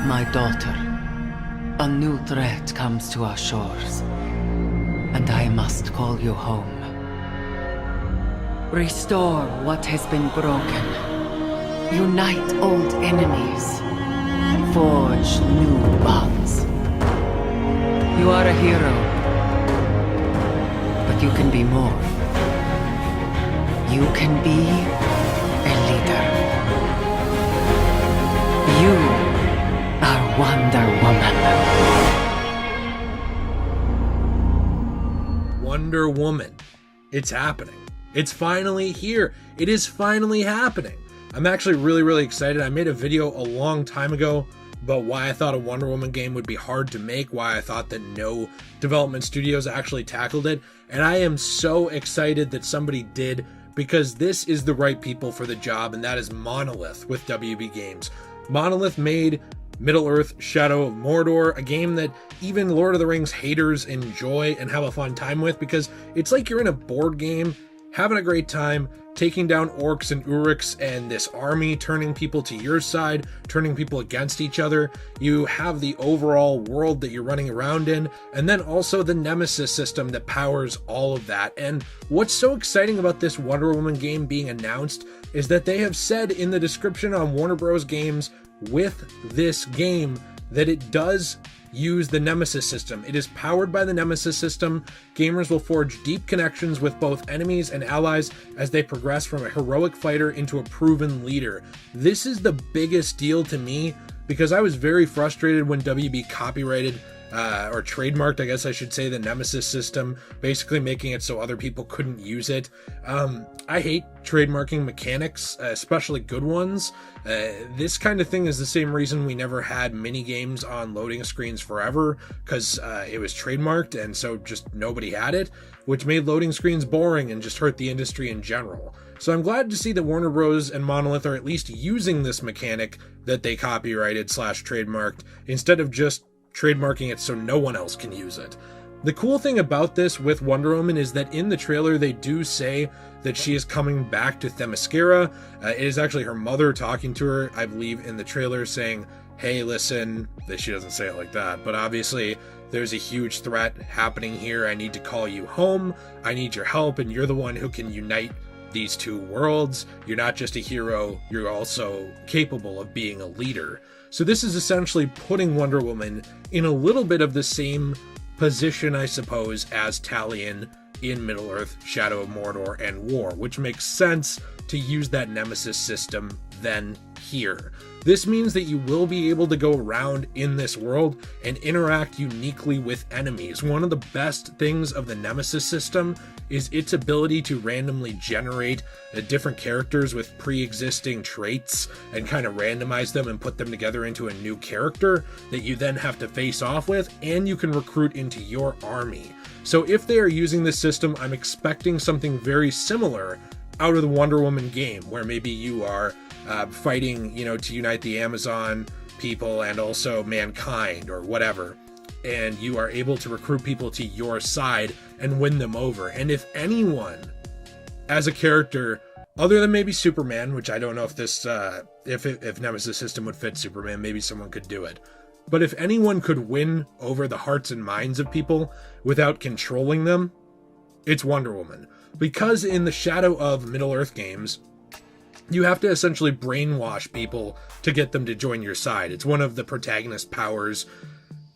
My daughter, a new threat comes to our shores, and I must call you home. Restore what has been broken. Unite old enemies. Forge new bonds. You are a hero, but you can be more. You can be a leader. You are Wonder Woman. Wonder Woman. It's happening. It's finally here. It is finally happening. I'm actually really excited. I made a video a long time ago about why I thought a Wonder Woman game would be hard to make, why I thought that no development studios actually tackled it, and I am so excited that somebody did, because this is the right people for the job, and that is Monolith with WB Games. Monolith made Middle-earth: Shadow of Mordor, a game that even Lord of the Rings haters enjoy and have a fun time with, because it's like you're in a board game, having a great time, taking down orcs and uruks and this army, turning people to your side, turning people against each other. You have the overall world that you're running around in, and then also the Nemesis system that powers all of that. And what's so exciting about this Wonder Woman game being announced is that they have said in the description on Warner Bros. Games with this game that it does use the Nemesis system. It is powered by the Nemesis system. Gamers will forge deep connections with both enemies and allies as they progress from a heroic fighter into a proven leader. This is the biggest deal to me, because I was very frustrated when WB copyrighted or trademarked, I guess I should say, the Nemesis system, basically making it so other people couldn't use it. I hate trademarking mechanics, especially good ones. This kind of thing is the same reason we never had mini games on loading screens forever, because it was trademarked, and so just nobody had it, which made loading screens boring and just hurt the industry in general. So I'm glad to see that Warner Bros. And Monolith are at least using this mechanic that they copyrighted / trademarked, instead of just trademarking it so no one else can use it. The cool thing about this with Wonder Woman is that in the trailer they do say that she is coming back to Themyscira. It is actually her mother talking to her, I believe, in the trailer, saying, hey, listen, she doesn't say it like that, but obviously there's a huge threat happening here. I need to call you home. I need your help, and you're the one who can unite these two worlds. You're not just a hero, you're also capable of being a leader. So this is essentially putting Wonder Woman in a little bit of the same position, I suppose, as Talion in Middle-earth: Shadow of Mordor and War, which makes sense to use that Nemesis system then here. This means that you will be able to go around in this world and interact uniquely with enemies. One of the best things of the Nemesis system is its ability to randomly generate different characters with pre-existing traits and kind of randomize them and put them together into a new character that you then have to face off with, and you can recruit into your army. So if they are using this system, I'm expecting something very similar out of the Wonder Woman game, where maybe you are fighting, to unite the Amazon people and also mankind or whatever, and you are able to recruit people to your side and win them over. And if anyone, as a character, other than maybe Superman, which I don't know if this, if Nemesis system would fit Superman, maybe someone could do it. But if anyone could win over the hearts and minds of people without controlling them, it's Wonder Woman. Because in the Shadow of Middle-earth games, you have to essentially brainwash people to get them to join your side. It's one of the protagonist's powers,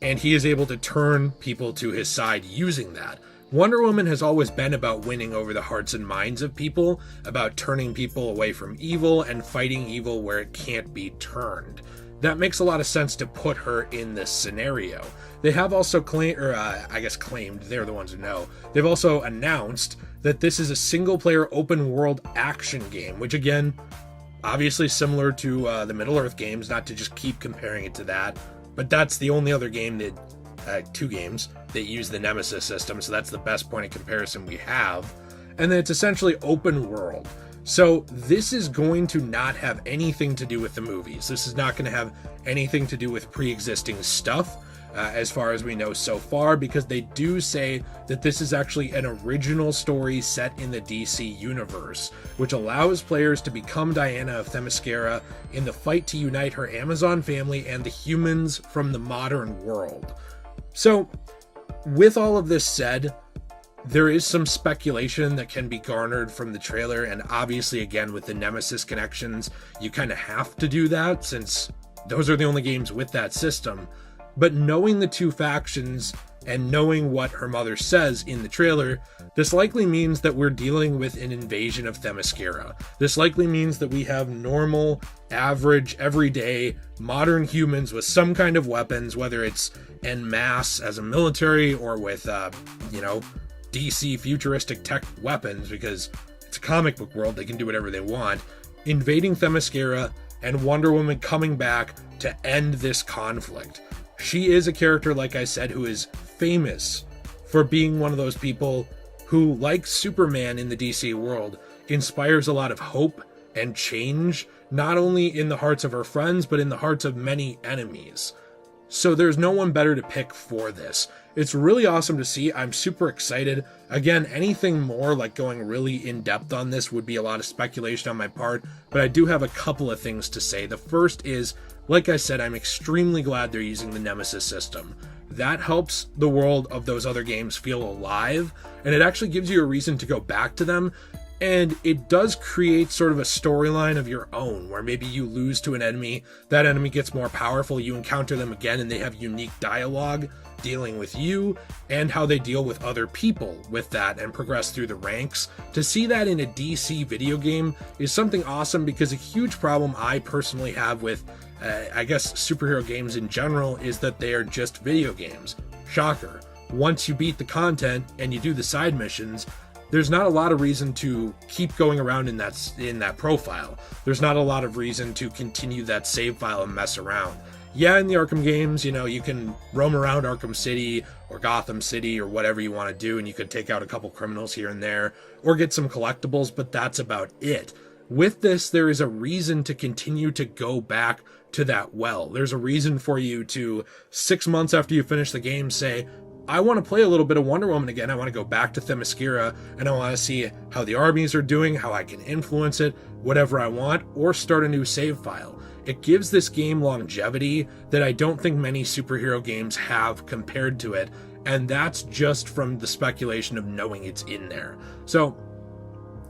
and he is able to turn people to his side using that. Wonder Woman has always been about winning over the hearts and minds of people, about turning people away from evil and fighting evil where it can't be turned. That makes a lot of sense to put her in this scenario. They have also claimed, they're the ones who know, they've also announced that this is a single-player open-world action game, which again, obviously similar to the Middle-earth games, not to just keep comparing it to that, but that's the only other game that, two games, that use the Nemesis system, so that's the best point of comparison we have. And then it's essentially open world. So this is going to not have anything to do with the movies. This is not going to have anything to do with pre-existing stuff. as far as we know so far, because they do say that this is actually an original story set in the DC universe, which allows players to become Diana of Themyscira in the fight to unite her Amazon family and the humans from the modern world. So, with all of this said, there is some speculation that can be garnered from the trailer, and obviously, again, with the Nemesis connections, you kind of have to do that since those are the only games with that system. But knowing the two factions and knowing what her mother says in the trailer, this likely means that we're dealing with an invasion of Themyscira. This likely means that we have normal, average, everyday, modern humans with some kind of weapons, whether it's en masse as a military or with, DC futuristic tech weapons, because it's a comic book world, they can do whatever they want, invading Themyscira and Wonder Woman coming back to end this conflict. She is a character, like I said, who is famous for being one of those people who, like Superman in the DC world, inspires a lot of hope and change, not only in the hearts of her friends, but in the hearts of many enemies. So there's no one better to pick for this. It's really awesome to see. I'm super excited. Again, anything more like going really in depth on this would be a lot of speculation on my part, but I do have a couple of things to say. The first is, like I said, I'm extremely glad they're using the Nemesis system. That helps the world of those other games feel alive, and it actually gives you a reason to go back to them. And it does create sort of a storyline of your own, where maybe you lose to an enemy, that enemy gets more powerful, you encounter them again, and they have unique dialogue dealing with you and how they deal with other people with that and progress through the ranks. To see that in a DC video game is something awesome, because a huge problem I personally have with, superhero games in general is that they are just video games. Shocker. Once you beat the content and you do the side missions, there's not a lot of reason to keep going around in that profile. There's not a lot of reason to continue that save file and mess around. Yeah, in the Arkham games, you can roam around Arkham City or Gotham City or whatever you want to do, and you could take out a couple criminals here and there or get some collectibles, but that's about it. With this, there is a reason to continue to go back to that well. There's a reason for you to, 6 months after you finish the game, say, I want to play a little bit of Wonder Woman again. I want to go back to Themyscira, and I want to see how the armies are doing, how I can influence it, whatever I want, or start a new save file. It gives this game longevity that I don't think many superhero games have compared to it, and that's just from the speculation of knowing it's in there. So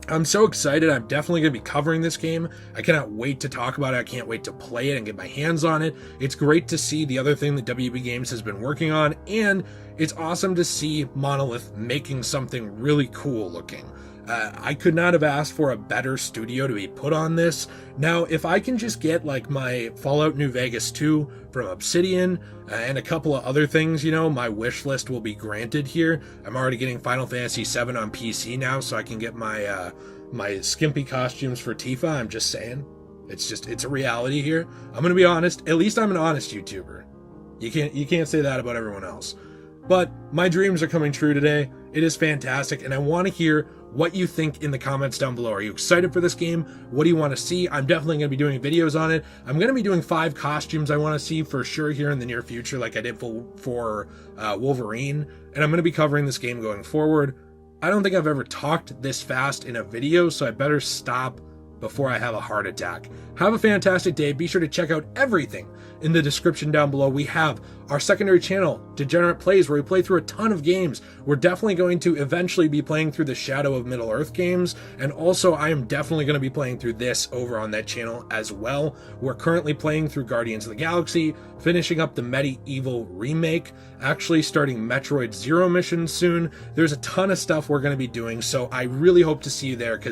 I'm so excited. I'm definitely going to be covering this game. I cannot wait to talk about it. I can't wait to play it and get my hands on it. It's great to see the other thing that WB Games has been working on, and it's awesome to see Monolith making something really cool looking. I could not have asked for a better studio to be put on this. Now, if I can just get like my Fallout New Vegas 2 from Obsidian and a couple of other things, my wish list will be granted here. I'm already getting Final Fantasy VII on PC now, so I can get my my skimpy costumes for Tifa. I'm just saying. It's a reality here. I'm going to be honest. At least I'm an honest YouTuber. You can't say that about everyone else. But my dreams are coming true today. It is fantastic, and I want to hear what you think in the comments down below. Are you excited for this game? What do you want to see? I'm definitely going to be doing videos on it. I'm going to be doing 5 costumes I want to see for sure here in the near future, like I did for Wolverine, and I'm going to be covering this game going forward. I don't think I've ever talked this fast in a video, so I better stop before I have a heart attack. Have a fantastic day. Be sure to check out everything in the description down below. We have our secondary channel, Degenerate Plays, where we play through a ton of games. We're definitely going to eventually be playing through the Shadow of Middle-earth games, and also I am definitely going to be playing through this over on that channel as well. We're currently playing through Guardians of the Galaxy, finishing up the Medieval remake, actually starting Metroid Zero missions soon. There's a ton of stuff we're going to be doing, so I really hope to see you there, because